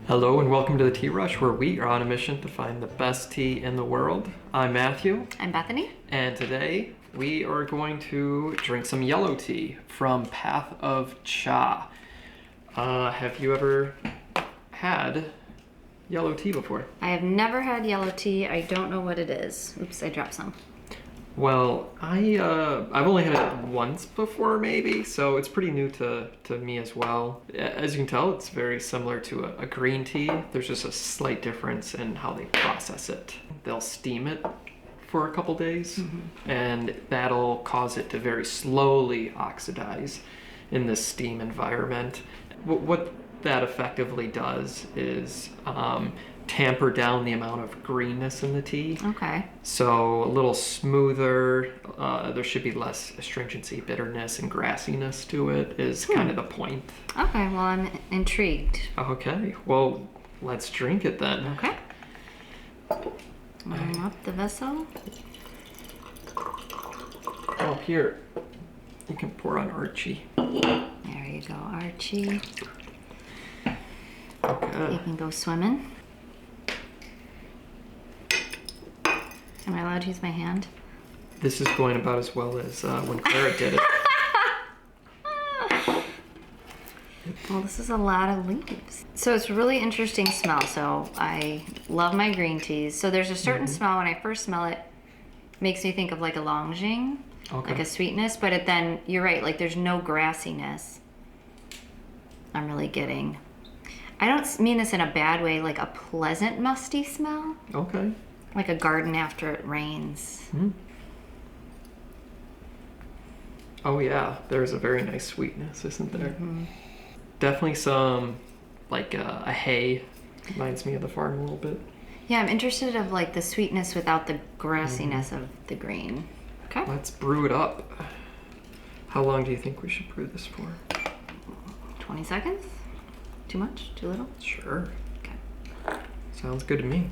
Hello and welcome to the Tea Rush, where we are on a mission to find the best tea in the world. I'm Matthew. I'm Bethany. And today we are going to drink some yellow tea from Path of Cha. Have you ever had yellow tea before? I have never had yellow tea. I don't know what it is. Oops, I dropped some. Well, I've only had it once before, maybe, so it's pretty new to me as well. As you can tell, it's very similar to a green tea. There's just a slight difference in how they process it. They'll steam it for a couple days, and that'll cause it to very slowly oxidize in this steam environment. What that effectively does is tamper down the amount of greenness in the tea. Okay. So a little smoother, there should be less astringency, bitterness, and grassiness to it is kind of the point. Okay, well, I'm intrigued. Okay, well, let's drink it then. Okay. Warm up the vessel. Oh, here, you can pour on Archie. There you go, Archie. Okay. You can go swimming. Am I allowed to use my hand? This is going about as well as when Clara did it. Well, this is a lot of leaves. So it's really interesting smell. So I love my green teas. So there's a certain smell when I first smell it, makes me think of like a Longjing, like a sweetness. But then you're right, like there's no grassiness. I'm really getting. I don't mean this in a bad way, like a pleasant musty smell. Okay. Like a garden after it rains. Oh yeah, there's a very nice sweetness, isn't there? Definitely some, like a hay. Reminds me of the farm a little bit. Yeah, I'm interested of like the sweetness without the grassiness of the green. Okay. Let's brew it up. How long do you think we should brew this for? 20 seconds? Too much? Too little? Sure. Okay. Sounds good to me.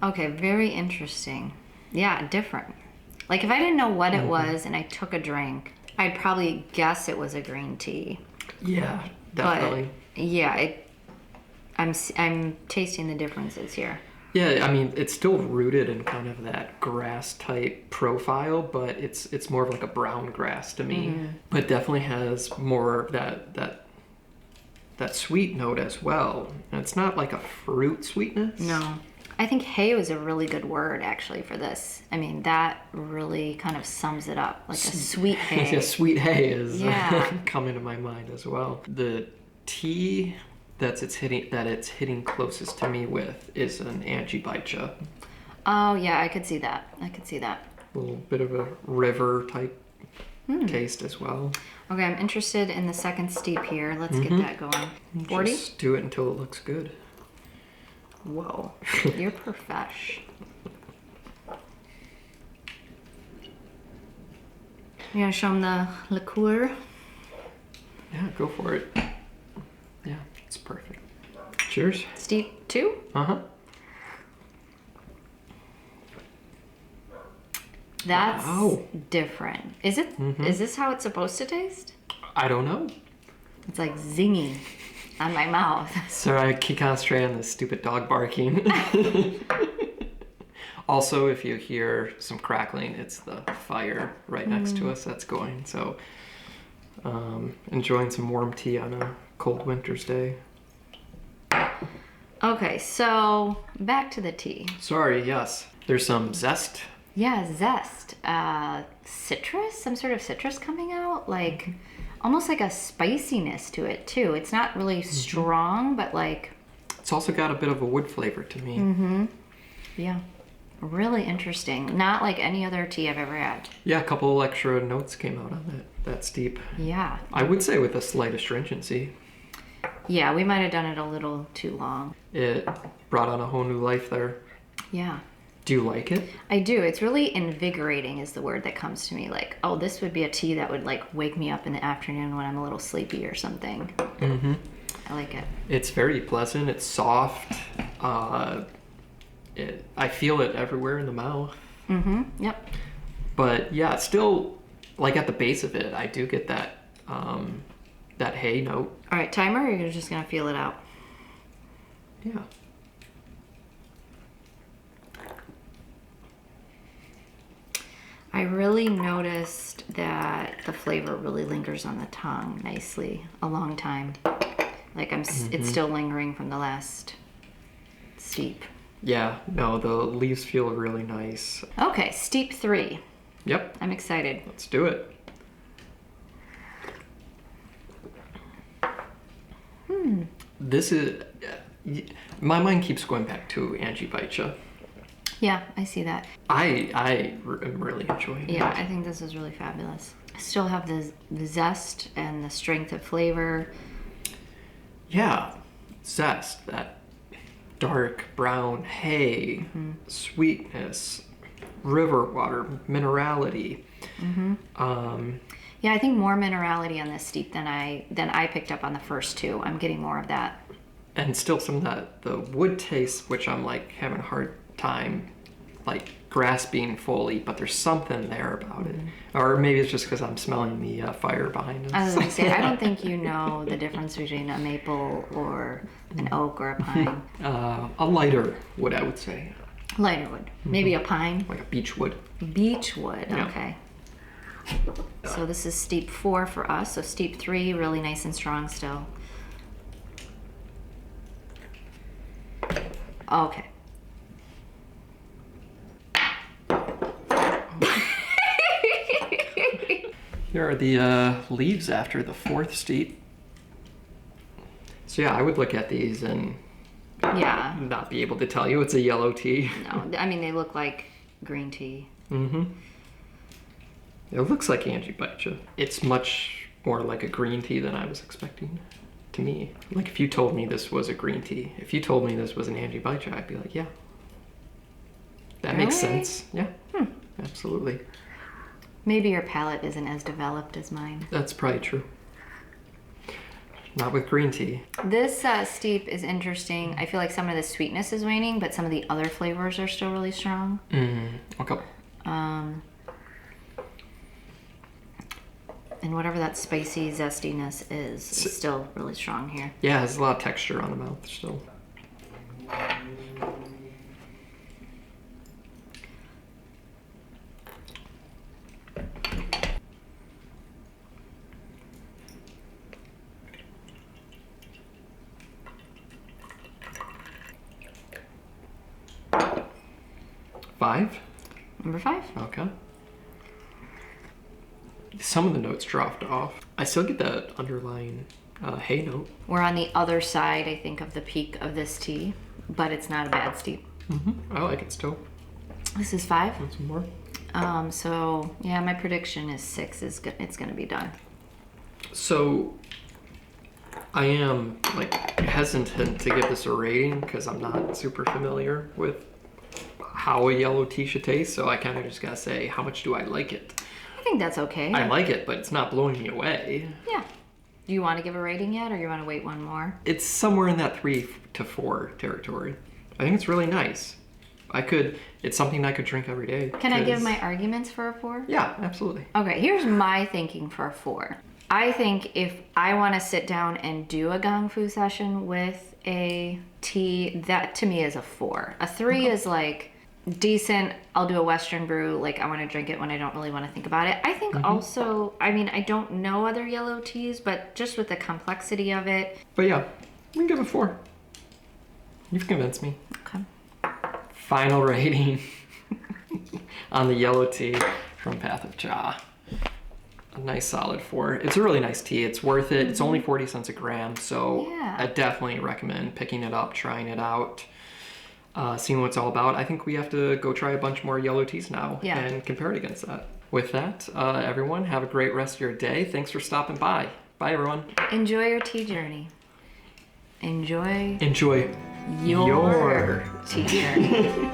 Okay, very interesting. Yeah, different. Like if I didn't know what it was and I took a drink, I'd probably guess it was a green tea. Yeah, definitely. But yeah, I'm tasting the differences here. Yeah, I mean, it's still rooted in kind of that grass type profile, but it's more of like a brown grass to me. But definitely has more of that sweet note as well. And it's not like a fruit sweetness. No. I think hay was a really good word actually for this. I mean, that really kind of sums it up, like a sweet hay. Yeah, sweet hay is coming to my mind as well. The tea it's hitting closest to me with is an Angie Baicha. Oh yeah, I could see that. A little bit of a river type taste as well. Okay, I'm interested in the second steep here. Let's get that going. 40? Just do it until it looks good. Whoa, you're profesh. You gonna show them the liqueur? Yeah, go for it. Yeah, it's perfect. Cheers. Steep 2? That's different. Is it? Is this how it's supposed to taste? I don't know. It's like zingy on my mouth. Sorry, I keep concentrating on this stupid dog barking. Also, if you hear some crackling, it's the fire right next to us that's going. So, enjoying some warm tea on a cold winter's day. Okay, so back to the tea. Sorry, yes. There's some zest. Yeah, zest. Citrus? Some sort of citrus coming out? Like, almost like a spiciness to it, too. It's not really strong, but like... It's also got a bit of a wood flavor to me. Yeah. Really interesting. Not like any other tea I've ever had. Yeah, a couple extra notes came out on that steep. Yeah. I would say with a slight astringency. Yeah, we might have done it a little too long. It brought on a whole new life there. Yeah. Do you like it? I do. It's really invigorating is the word that comes to me. Like, oh, this would be a tea that would like wake me up in the afternoon when I'm a little sleepy or something. I like it. It's very pleasant. It's soft. I feel it everywhere in the mouth. Yep. But yeah, still, like at the base of it, I do get that that hay note. All right, timer, or you're just going to feel it out? Yeah. I really noticed that the flavor really lingers on the tongue nicely a long time. Like it's still lingering from the last steep. Yeah, no, the leaves feel really nice. Okay, steep 3. Yep, I'm excited. let's do it. This is, my mind keeps going back to Angie Baicha. Yeah, I see that. am really enjoying it. Yeah, I think this is really fabulous. I still have the zest and the strength of flavor. Yeah, zest, that dark brown hay, sweetness, river water, minerality. Yeah, I think more minerality on this steep than I picked up on the first 2. I'm getting more of that. And still some of that, the wood taste, which I'm like having a hard time like grasping fully, but there's something there about it. Or maybe it's just because I'm smelling the fire behind us. I was gonna say, I don't think you know the difference between a maple or an oak or a pine. A lighter wood, I would say. Lighter wood. Maybe a pine. Like a beech wood. Beech wood, Yeah. okay. So this is steep 4 for us. So steep 3, really nice and strong still. Okay. Here are the leaves after the 4th steep. So yeah, I would look at these and Yeah. not be able to tell you it's a yellow tea. No, I mean, they look like green tea. It looks like Angie Baicha. It's much more like a green tea than I was expecting to me. Like if you told me this was a green tea, if you told me this was an Angie Baicha, I'd be like, yeah. That makes Really? sense. Yeah, absolutely. Maybe your palate isn't as developed as mine. That's probably true. Not with green tea. This steep is interesting. I feel like some of the sweetness is waning, but some of the other flavors are still really strong. Okay. And whatever that spicy zestiness is still really strong here. Yeah, it has a lot of texture on the mouth still. Five? Number 5. Okay. Some of the notes dropped off. I still get that underlying hay note. We're on the other side, I think, of the peak of this tea, but it's not a bad steep. I like it still. This is 5. Want some more? So yeah, my prediction is 6 is good. It's gonna be done. So I am like hesitant to give this a rating because I'm not super familiar with how a yellow tea should taste. So I kind of just gotta say, how much do I like it? I think that's okay. I like it, but it's not blowing me away. Yeah. Do you want to give a rating yet, or you want to wait one more? It's somewhere in that 3 to 4 territory. I think it's really nice. It's something I could drink every day. Can I give 'cause- my arguments for a 4? Yeah, absolutely. Okay, here's my thinking for a 4. I think if I want to sit down and do a Gong Fu session with a tea, that to me is a 4. A 3 is like decent. I'll do a Western brew. Like I want to drink it when I don't really want to think about it. I think also, I mean, I don't know other yellow teas, but just with the complexity of it. But yeah, we can give it 4. You've convinced me. Okay. Final rating on the yellow tea from Path of Cha. A nice solid 4. It's a really nice tea. It's worth it. It's only 40 cents a gram, so Yeah. I definitely recommend picking it up, trying it out, seeing what it's all about. I think we have to go try a bunch more yellow teas now and compare it against that. With that, everyone, have a great rest of your day. Thanks for stopping by. Bye, everyone. Enjoy your tea journey. Enjoy Enjoy your tea journey.